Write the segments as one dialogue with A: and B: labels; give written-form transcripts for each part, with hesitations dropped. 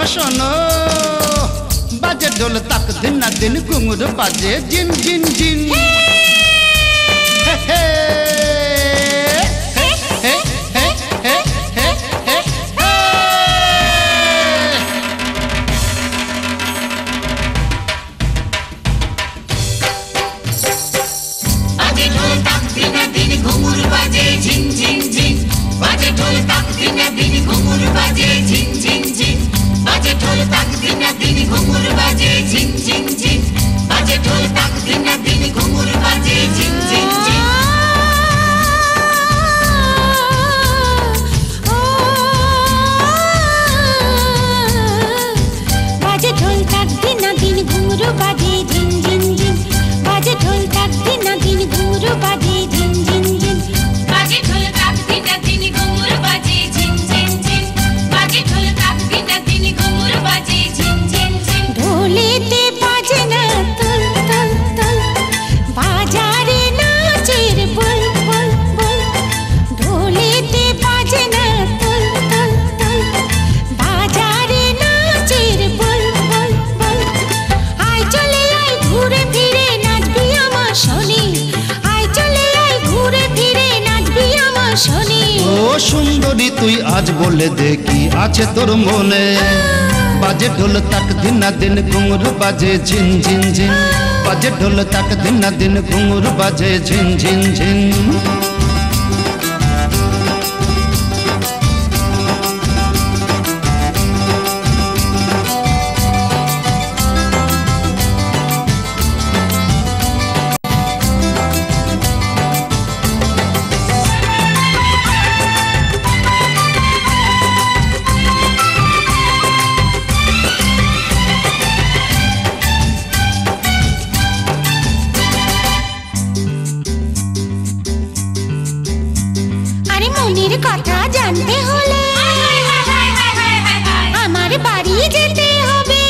A: শোনো বাজে ঢোল তাক দিন না দিন ঘুঙুর বাজে জিন জিন জিন সুন্দরী তুই আজ বলে দেখি আছে তোর মনে বাজে ঢোল তাক দিন না দিন ঘুঙুর বাজে ঝিন ঝিন ঝিন বাজে ঢোল তাক দিন না দিন ঘুঙুর বাজে ঝিন ঝিন ঝিন
B: মনের কথা জানতে হলে আমার বাড়ি যেতে হবে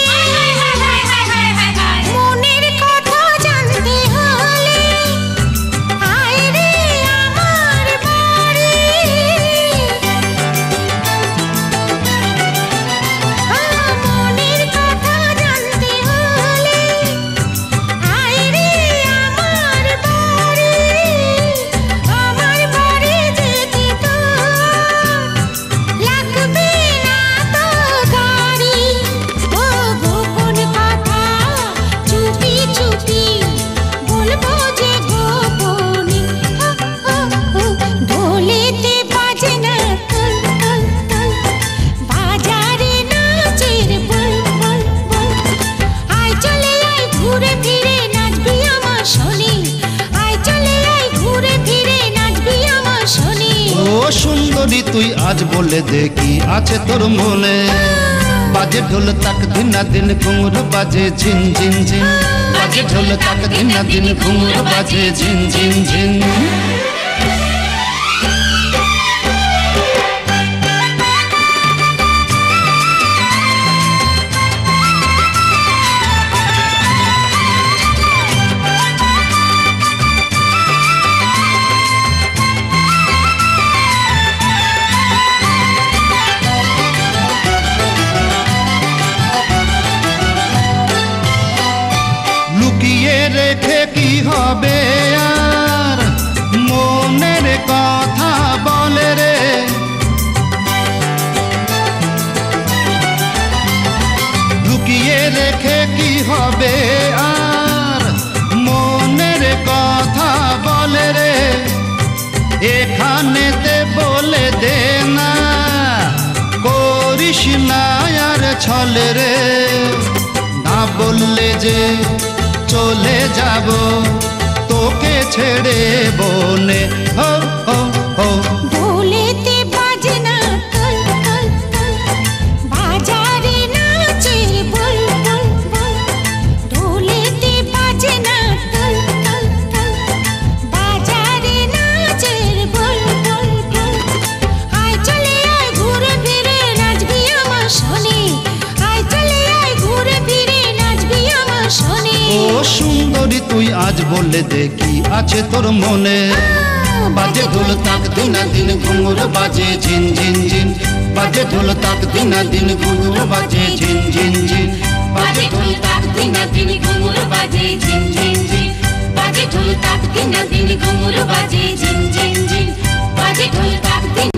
B: মনের কথা জানতে হলে আয় রে আমার বাড়ি মনের কথা জানতে হলে আয় রে আমার বাড়ি
A: সুন্দরী তুই আজ বলে দেখি আছে তোর মনে বাজে ঢোল তাক দিন না দিন ঘুঙুর বাজে ঝিন ঝিন ঝিন বাজে ঢোল তাক দিন না দিন ঘুঙুর বাজে ঝিন ঝিন ঝিন রেখে কি হবে আর মনের কথা বলে রে লুকিয়ে রেখে কি হবে আর মনের কথা বলে রে এখানেতে বলে দে না করিস না আর ছলে রে না বললে যে চলে যাব তোকে ছেড়ে বনে হো হো হো
B: ভুলেতে বাজে না কল কল কল বাজারে নাচের বল বল বল ঢোলেতে বাজে না কল কল কল বাজারে নাচের বল বল বল আয় চলে আয় ঘুরে ফিরে নাচবি আমার শোনে আয় চলে আয় ঘুরে ফিরে নাচবি আমার শোনে
A: ও সুন্দরী তুই আজ বলে দেখি আছে তোর মনে বাজে ঢোল ढोल ताक दिना दिन घुंघरू बाजे झिन झिन झिन बाजे ढोल ताक दिना दिन घुंघरू बाजे झिन झिन झिन
B: बाजे ढोल ताक दिना दिन घुंघरू बाजे झिन झिन झिन बाजे ढोल ताक दिना दिन घुंघरू बाजे झिन झिन झिन बाजे ढोल ताक दिन